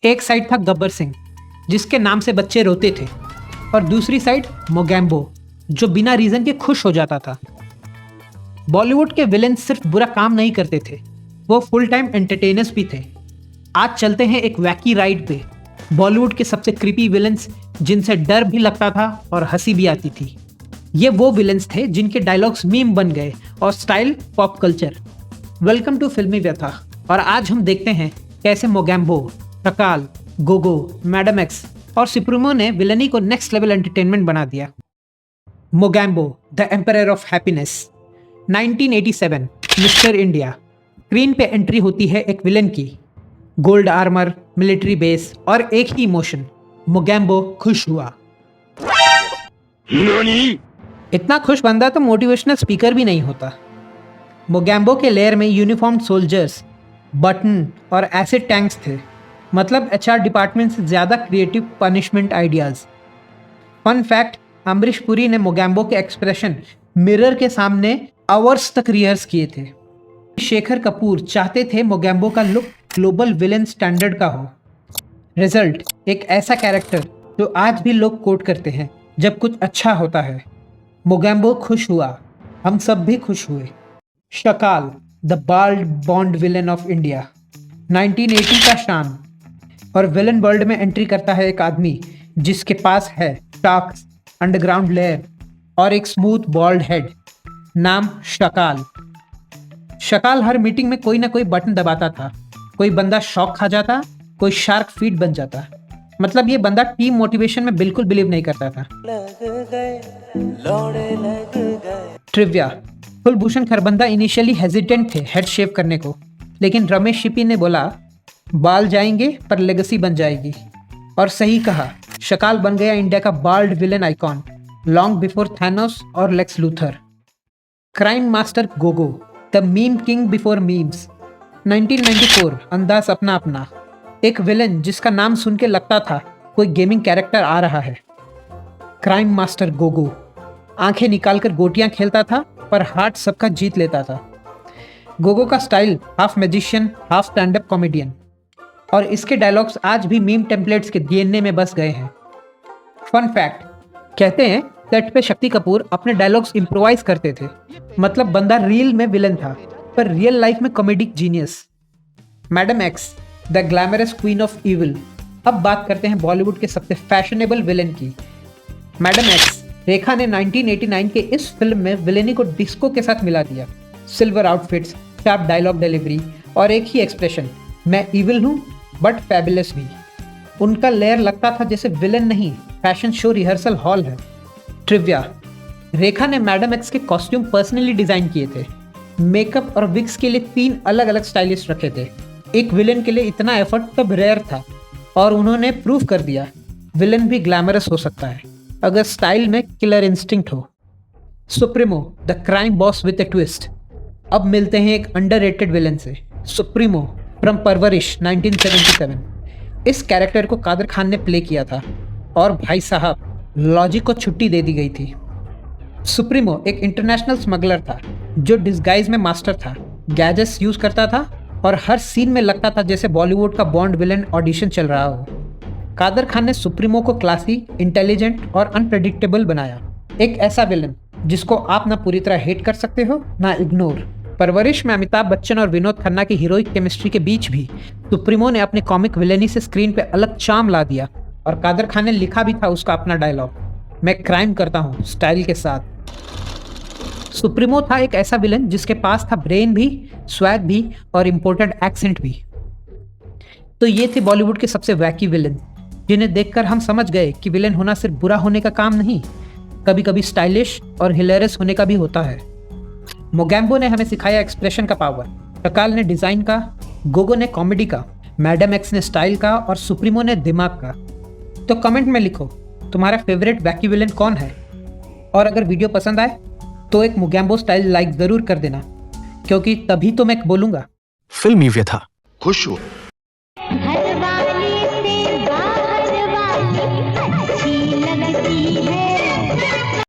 एक साइड था गब्बर सिंह, जिसके नाम से बच्चे रोते थे, और दूसरी साइड मोगैम्बो, जो बिना रीजन के खुश हो जाता था। बॉलीवुड के विलेन सिर्फ बुरा काम नहीं करते थे, वो फुल टाइम एंटरटेनर्स भी थे। आज चलते हैं एक वैकी राइड पे, बॉलीवुड के सबसे क्रीपी विलेंस जिनसे डर भी लगता था और हंसी भी आती थी। ये वो विलेंस थे जिनके डायलॉग्स मीम बन गए और style pop culture. Welcome to Filmi Vyatha, और आज हम देखते हैं कैसे मोगैम्बो, शकाल, गोगो, मैडम एक्स और सुप्रीमो ने विलनी को नेक्स्ट लेवल एंटरटेनमेंट बना दिया। Mogambo, the emperor of happiness. 1987, mister India. Screen पे एंट्री होती है एक विलन की। गोल्ड आर्मर, मिलिट्री बेस और एक ही इमोशन, मोगैम्बो खुश हुआ। इतना खुश बंदा तो मोटिवेशनल स्पीकर भी नहीं होता। मोगैम्बो के लेयर में यूनिफॉर्म सोल्जर्स, बटन और एसिड टैंक्स थे, मतलब एचआर डिपार्टमेंट से ज़्यादा creative punishment ideas. Fun fact, Amrish Puri ने मोगैम्बो के एक्सप्रेशन मिरर के सामने आवर्स तक रिहर्स किए थे। शेखर कपूर चाहते थे मोगैम्बो का लुक ग्लोबल विलेन स्टैंडर्ड का हो। रिजल्ट, एक ऐसा कैरेक्टर जो आज भी लोग कोट करते हैं जब कुछ अच्छा होता है। मोगैम्बो खुश हुआ, हम सब भी खुश हुए। शकाल, the bald bond villain of India. 1980 का शान, और विलन वर्ल्ड में एंट्री करता है एक आदमी जिसके पास है शार्क्स, अंडरग्राउंड लेयर और एक स्मूथ बॉल्ड हेड। नाम शकाल। शकाल हर मीटिंग में कोई ना कोई बटन दबाता था। कोई बंदा शॉक खा जाता, कोई शार्क फीड बन जाता। मतलब ये बंदा टीम मोटिवेशन में बिल्कुल बिलीव नहीं करता था। Trivia, Kulbhushan Kharbanda initially hesitant थे हेड शेव करने को, लेकिन रमेश शिपी ने बोला बाल जाएंगे पर लेगेसी बन जाएगी, और सही कहा। शकाल बन गया इंडिया का bald villain icon, long before Thanos और Lex Luthor. Crime master Gogo, the meme king before memes. 1994, Andaz अपना अपना। एक विलेन जिसका नाम सुन के लगता था कोई गेमिंग कैरेक्टर आ रहा है। क्राइम मास्टर गोगो आंखें निकालकर गोटियां खेलता था पर हार्ट सबका जीत लेता था। गोगो का style half magician half stand up comedian, और इसके डायलॉग्स आज भी मीम टेम्पलेट्स के डीएनए में बस गए हैं। फन फैक्ट, कहते हैं सेट पे शक्ति कपूर अपने डायलॉग्स इम्प्रोवाइज करते थे, मतलब बंदा रियल में विलन था पर रियल लाइफ में comedic genius. Madam x, the glamorous queen of evil. अब बात करते हैं बॉलीवुड के सबसे फैशनेबल विलन की। मैडम एक्स, रेखा ने 1989 के इस फिल्म में विलेनी को डिस्को के साथ मिला दिया। Silver outfits, sharp dialogue delivery और एक ही एक्सप्रेशन, मैं इविल हूँ बट फैबुलस भी। उनका लेयर लगता था जैसे विलन नहीं, फैशन शो रिहर्सल हॉल है। ट्रिविया, रेखा ने मैडम एक्स के कॉस्ट्यूम पर्सनली डिजाइन किए थे। मेकअप और विग्स के लिए 3 अलग अलग स्टाइलिस्ट रखे थे। एक विलन के लिए इतना एफर्ट तब रेयर था, और उन्होंने प्रूव कर दिया विलन भी ग्लैमरस हो सकता है अगर स्टाइल में किलर इंस्टिंक्ट हो। Supremo, the crime boss with A twist. अब मिलते हैं एक अंडररेटेड विलन से, सुप्रीमो फ्रॉम परवरिश 1977। इस कैरेक्टर को कादर खान ने प्ले किया था, और भाई साहब लॉजिक को छुट्टी दे दी गई थी। सुप्रीमो एक इंटरनेशनल स्मगलर था जो डिस्गाइज में मास्टर था, गैजेट्स यूज करता था और हर सीन में लगता था जैसे बॉलीवुड का बॉन्ड विलन ऑडिशन चल रहा हो। कादर खान ने सुप्रीमो को क्लासी, इंटेलिजेंट और अनप्रेडिक्टेबल बनाया। एक ऐसा विलन जिसको आप ना पूरी तरह हेट कर सकते हो ना इग्नोर। परवरिश में अमिताभ बच्चन और विनोद खन्ना की हीरोइक केमिस्ट्री के बीच भी सुप्रीमो ने अपने कॉमिक विलेनी से स्क्रीन पे अलग चार्म ला दिया, और कादर खान ने लिखा भी था उसका अपना डायलॉग, मैं क्राइम करता हूँ स्टाइल के साथ। सुप्रीमो था एक ऐसा विलन जिसके पास था ब्रेन भी, स्वैग भी और इम्पोर्टेंट एक्सेंट भी। तो ये थे बॉलीवुड के सबसे वैकी विलन, जिन्हें देखकर हम समझ गए कि विलन होना सिर्फ बुरा होने का काम नहीं, कभी कभी स्टाइलिश और हिलेरियस होने का भी होता है। मोगैम्बो ने हमें सिखाया एक्सप्रेशन का पावर, शकाल ने डिजाइन का, गोगो ने कॉमेडी का, मैडम एक्स ने स्टाइल का और सुप्रीमो ने दिमाग का। तो कमेंट में लिखो तुम्हारा फेवरेट वैकी विलन कौन है, और अगर वीडियो पसंद आए तो एक मोगैम्बो स्टाइल लाइक जरूर कर देना, क्योंकि तभी तो मैं बोलूंगा फिल्मी व्यथा। खुश हो।